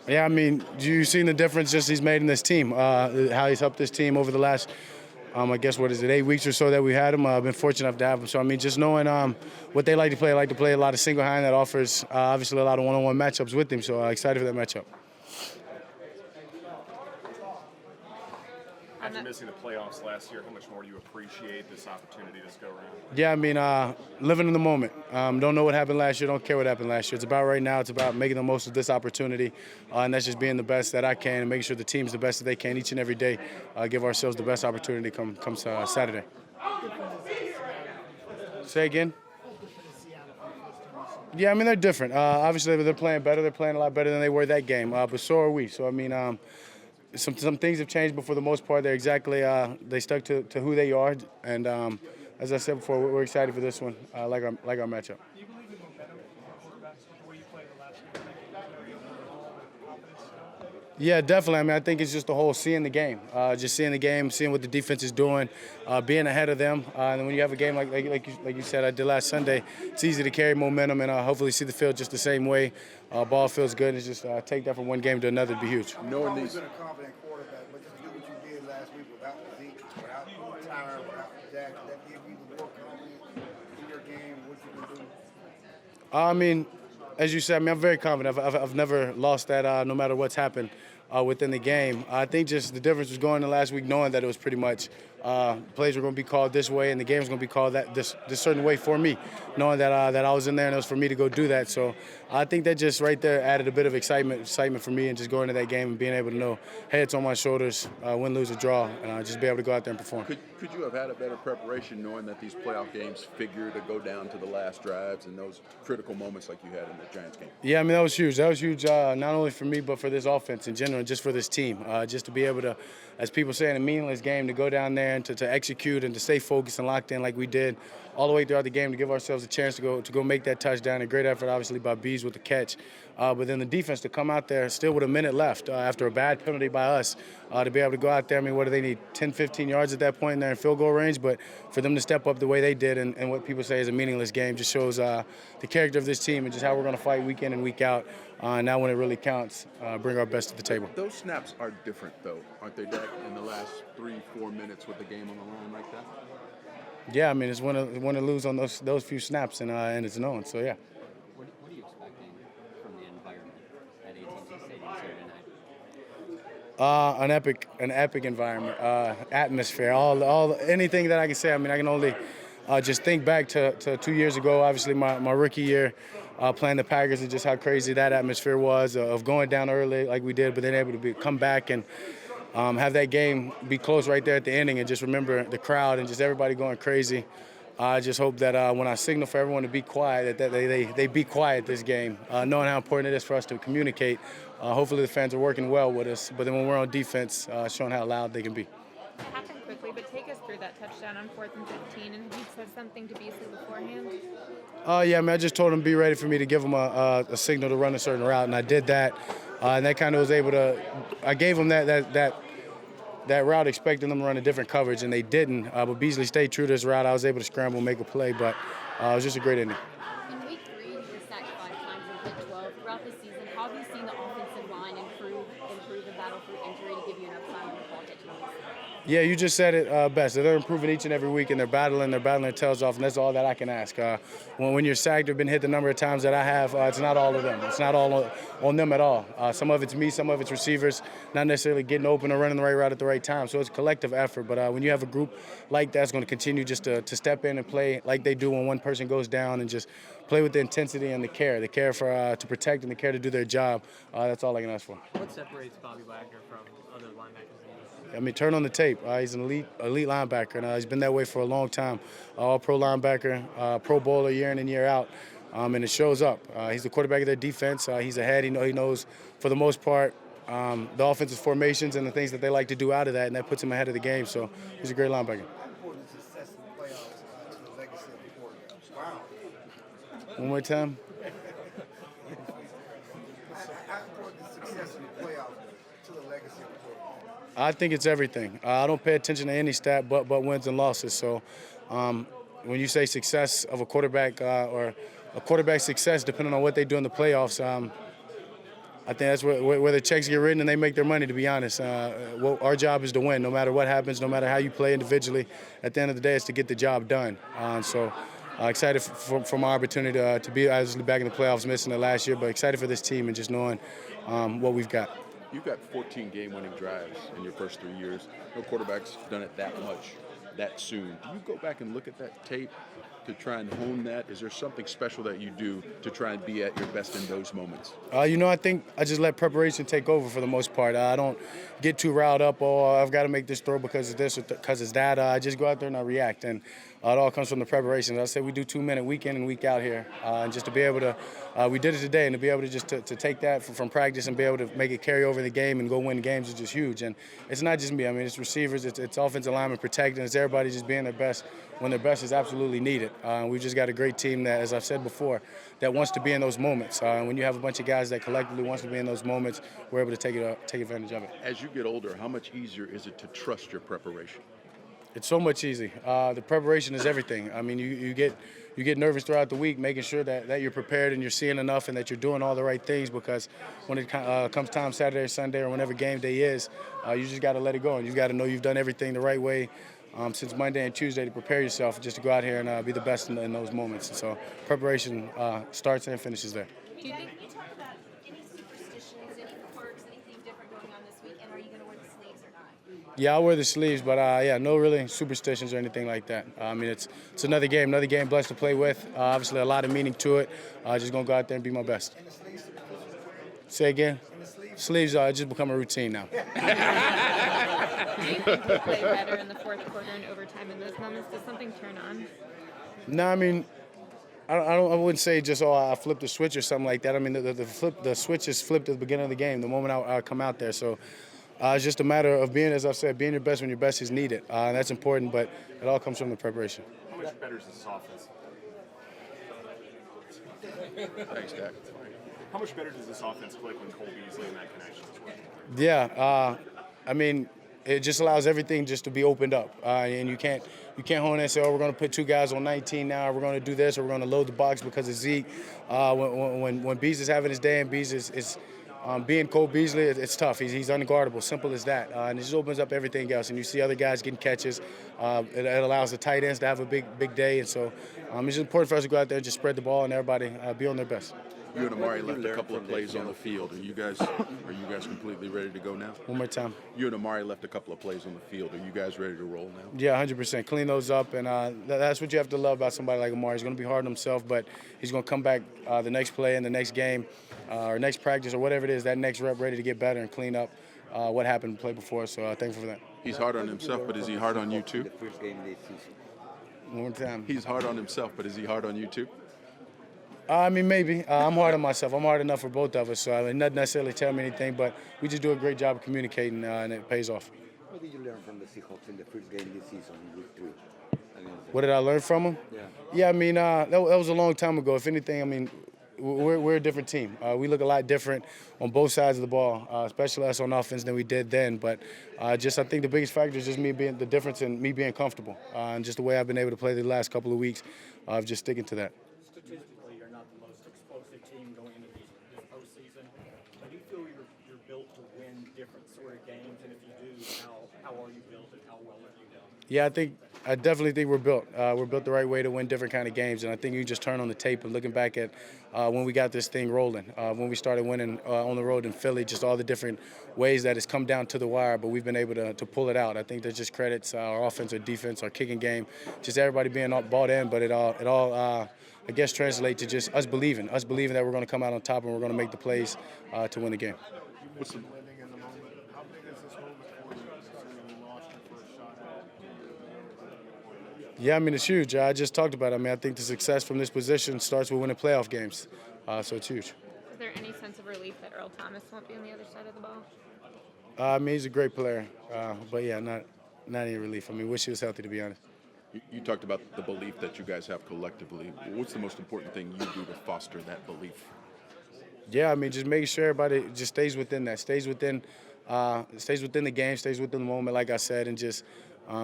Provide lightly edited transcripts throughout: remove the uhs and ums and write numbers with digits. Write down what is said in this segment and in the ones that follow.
Yeah, I mean, you've seen the difference just he's made in this team, how he's helped this team over the last, I guess, 8 weeks or so that we had him. I've been fortunate enough to have him. So, I mean, just knowing what they like to play, I like to play a lot of single hand that offers obviously a lot of one-on-one matchups with him. So excited for that matchup. After missing the playoffs last year, how much more do you appreciate this opportunity this go around? Yeah, I mean, living in the moment. Don't know what happened last year. Don't care what happened last year. It's about right now. It's about making the most of this opportunity, and that's just being the best that I can and making sure the team's the best that they can each and every day. Give ourselves the best opportunity come Saturday. Say again? Yeah, I mean, they're different. Obviously, they're playing better. They're playing a lot better than they were that game, but so are we. So, I mean, some things have changed, but for the most part, they're exactly they stuck to who they are. And as I said before, we're excited for this one, like our matchup. Do you believe in momentum for quarterbacks where you played the last year? Yeah, definitely. I mean, I think it's just the whole seeing the game, seeing what the defense is doing, being ahead of them. And when you have a game like you said, I did last Sunday, it's easy to carry momentum and hopefully see the field just the same way. Ball feels good. It's just take that from one game to another would be huge. Knowing these, been a confident quarterback, but just do what you did last week without Zeke, without Tyler, without Dak, that give you the more confidence in your game, what you can do. I mean, as you said, I mean, I'm very confident. I've never lost that no matter what's happened within the game. I think just the difference was going in last week knowing that it was pretty much plays were going to be called this way and the game was going to be called this certain way for me, knowing that that I was in there and it was for me to go do that. So I think that just right there added a bit of excitement for me and just going into that game and being able to know, hey, it's on my shoulders, win, lose, or draw, and just be able to go out there and perform. Could you have had a better preparation knowing that these playoff games figure to go down to the last drives and those critical moments like you had in the Giants game? Yeah, I mean, that was huge. That was huge not only for me but for this offense in general, just for this team. Just to be able to, as people say, in a meaningless game, to go down there and to execute and to stay focused and locked in like we did all the way throughout the game to give ourselves a chance to go make that touchdown. A great effort, obviously, by Bees with the catch. But then the defense to come out there still with a minute left after a bad penalty by us to be able to go out there. I mean, what do they need? 10, 15 yards at that point in there in field goal range. But for them to step up the way they did and what people say is a meaningless game just shows the character of this team and just how we're going to fight week in and week out. Now when it really counts, bring our best to the table. Those snaps are different, though, aren't they, Dak, in the last 3-4 minutes with the game on the line like that? Yeah, I mean, it's win or lose on those few snaps, and it's known. So, yeah. What are you expecting from the environment at AT&T Stadium Saturday night? An epic environment, atmosphere, anything that I can say. I mean, I can only just think back to 2 years ago, obviously my rookie year, playing the Packers, and just how crazy that atmosphere was of going down early like we did, but then able to come back and have that game be close right there at the ending, and just remember the crowd and just everybody going crazy. I just hope that when I signal for everyone to be quiet, that they be quiet this game, knowing how important it is for us to communicate. Hopefully the fans are working well with us, but then when we're on defense, showing how loud they can be. It happened quickly, but take us through that touchdown on 4th and 15, and have you said something to Beasley beforehand? Yeah, I mean, I just told him to be ready for me to give him a signal to run a certain route, and I did that. And that kind of was able to, I gave him that route expecting them to run a different coverage, and they didn't. But Beasley stayed true to his route. I was able to scramble, make a play, but it was just a great inning. In week 3, you were sacked 5 times in week 12. Throughout the season, how have you seen the offensive line improve and battle through injury to give you enough time to ball catch noise? Yeah, you just said it best. They're improving each and every week, and they're battling their tails off, and that's all that I can ask. When you're sacked or been hit the number of times that I have, it's not all of them. It's not all on them at all. Some of it's me, some of it's receivers, not necessarily getting open or running the right route at the right time. So it's a collective effort. But when you have a group like that's going to continue just to step in and play like they do when one person goes down and just play with the intensity and the care for to protect and the care to do their job, that's all I can ask for. What separates Bobby Wagner from other linebackers? I mean, turn on the tape. He's an elite linebacker, and he's been that way for a long time. All-pro linebacker, Pro Bowler year in and year out, and it shows up. He's the quarterback of their defense. He's ahead. He knows, for the most part, the offensive formations and the things that they like to do out of that, and that puts him ahead of the game. So he's a great linebacker. How important is success in the playoffs to the legacy of the quarterback? Wow. One more time. How important is success in the playoffs to the legacy of the quarterback? I think it's everything. I don't pay attention to any stat but wins and losses. So when you say success of a quarterback or a quarterback's success, depending on what they do in the playoffs, I think that's where the checks get written and they make their money, to be honest. Our job is to win, no matter what happens, no matter how you play individually. At the end of the day, it's to get the job done. Excited for my opportunity to be obviously back in the playoffs, missing it last year, but excited for this team and just knowing what we've got. You've got 14 game-winning drives in your first 3 years. No quarterback's done it that much, that soon. Do you go back and look at that tape to try and hone that? Is there something special that you do to try and be at your best in those moments? I think I just let preparation take over for the most part. I don't get too riled up, I've got to make this throw because of this or because it's that. I just go out there and I react, and it all comes from the preparation. As I said, we do 2-minute week in and week out here, and just to be able to, we did it today, and to be able to just to take that from practice and be able to make it carry over in the game and go win games is just huge. And it's not just me. I mean, it's receivers, it's offensive linemen protecting, it's everybody just being their best when their best is absolutely needed. We've just got a great team that, as I've said before, that wants to be in those moments. When you have a bunch of guys that collectively wants to be in those moments, we're able to take advantage of it. As you get older, how much easier is it to trust your preparation? It's so much easy. The preparation is everything. I mean, you get nervous throughout the week, making sure that you're prepared and you're seeing enough and that you're doing all the right things, because when it comes time Saturday or Sunday or whenever game day is, you just got to let it go, and you got to know you've done everything the right way since Monday and Tuesday to prepare yourself just to go out here and be the best in those moments. And so preparation starts and finishes there. Can you talk about any superstitions, any quirks, anything different going on this weekend? Are you going to wear the sleeves or not? Yeah, I'll wear the sleeves, but no really superstitions or anything like that. I mean, it's another game blessed to play with. Obviously, a lot of meaning to it. Just gonna go out there and be my best. Say again? Sleeves just become a routine now. Do you think you play better in the fourth quarter and overtime in those moments? Does something turn on? No, I mean, I wouldn't say just I flipped the switch or something like that. I mean, the switch is flipped at the beginning of the game, the moment I come out there. So it's just a matter of being, as I've said, being your best when your best is needed. And that's important, but it all comes from the preparation. How much better is this offense? Thanks, Dak. How much better does this offense click when Cole Beasley and that connection is working? Yeah, I mean, it just allows everything just to be opened up, and you can't hone in and say, oh, we're going to put 2 guys on 19 now, we're going to do this, or we're going to load the box because of Zeke. When Beasley's having his day and Beasley is being Cole Beasley, it's tough. He's unguardable, simple as that, and it just opens up everything else. And you see other guys getting catches. It allows the tight ends to have a big day, and so it's just important for us to go out there and just spread the ball and everybody be on their best. You and Amari left a couple of plays on the field. Are you guys completely ready to go now? One more time. You and Amari left a couple of plays on the field. Are you guys ready to roll now? Yeah, 100%. Clean those up, and that's what you have to love about somebody like Amari. He's going to be hard on himself, but he's going to come back the next play and the next game or next practice or whatever it is, that next rep, ready to get better and clean up what happened the play before. So thankful for that. He's hard on himself, but is he hard on you too? The first game this season. One more time. He's hard on himself, but is he hard on you too? I mean, maybe. I'm hard on myself. I'm hard enough for both of us. So I mean, not necessarily tell me anything, but we just do a great job of communicating, and it pays off. What did you learn from the Seahawks in the first game this season, week 3? What did I learn from them? Yeah, I mean, that was a long time ago. If anything, I mean, we're a different team. We look a lot different on both sides of the ball, especially us on offense than we did then. But I think the biggest factor is just me being the difference in me being comfortable, and just the way I've been able to play the last couple of weeks, of just sticking to that. Statistically, you're not the most explosive team going into this postseason. I do feel you're built to win different sort of games, and if you do, how are you built and how well have you done? Yeah, I definitely think we're built. We're built the right way to win different kind of games, and I think you just turn on the tape and looking back at when we got this thing rolling, when we started winning on the road in Philly, just all the different ways that it's come down to the wire, but we've been able to pull it out. I think that just credits our offense, our defense, our kicking game, just everybody being bought in, but it all I guess translate to just us believing that we're going to come out on top and we're going to make the plays to win the game. What's the Yeah, I mean, it's huge. I just talked about it. I mean, I think the success from this position starts with winning playoff games. So it's huge. Is there any sense of relief that Earl Thomas won't be on the other side of the ball? I mean, he's a great player. But, yeah, not any relief. I mean, wish he was healthy, to be honest. You talked about the belief that you guys have collectively. What's the most important thing you do to foster that belief? Yeah, I mean, just making sure everybody just stays within that, stays within the game, stays within the moment, like I said, and just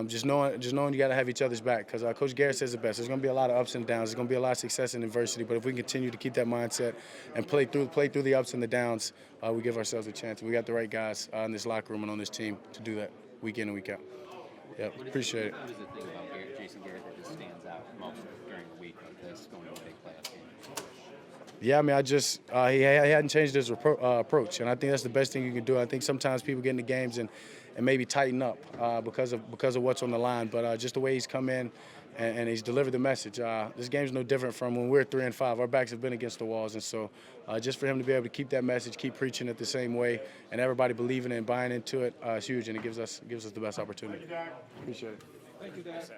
just knowing you got to have each other's back, because Coach Garrett says it best. There's going to be a lot of ups and downs. There's going to be a lot of success and adversity. But if we continue to keep that mindset and play through the ups and the downs, we give ourselves a chance. We got the right guys in this locker room and on this team to do that week in and week out. Yep, appreciate it. What is the thing about Jason Garrett that just stands out most during a week like this, going to a big playoff game? Yeah, I mean, he hadn't changed his approach, and I think that's the best thing you can do. I think sometimes people get into games and maybe tighten up because of what's on the line, but just the way he's come in and he's delivered the message. This game's no different from when we're 3-5. Our backs have been against the walls, and so just for him to be able to keep that message, keep preaching it the same way, and everybody believing and buying into it is huge, and it gives us the best opportunity. Thank you, Dak. Appreciate it. Thank you, Dak.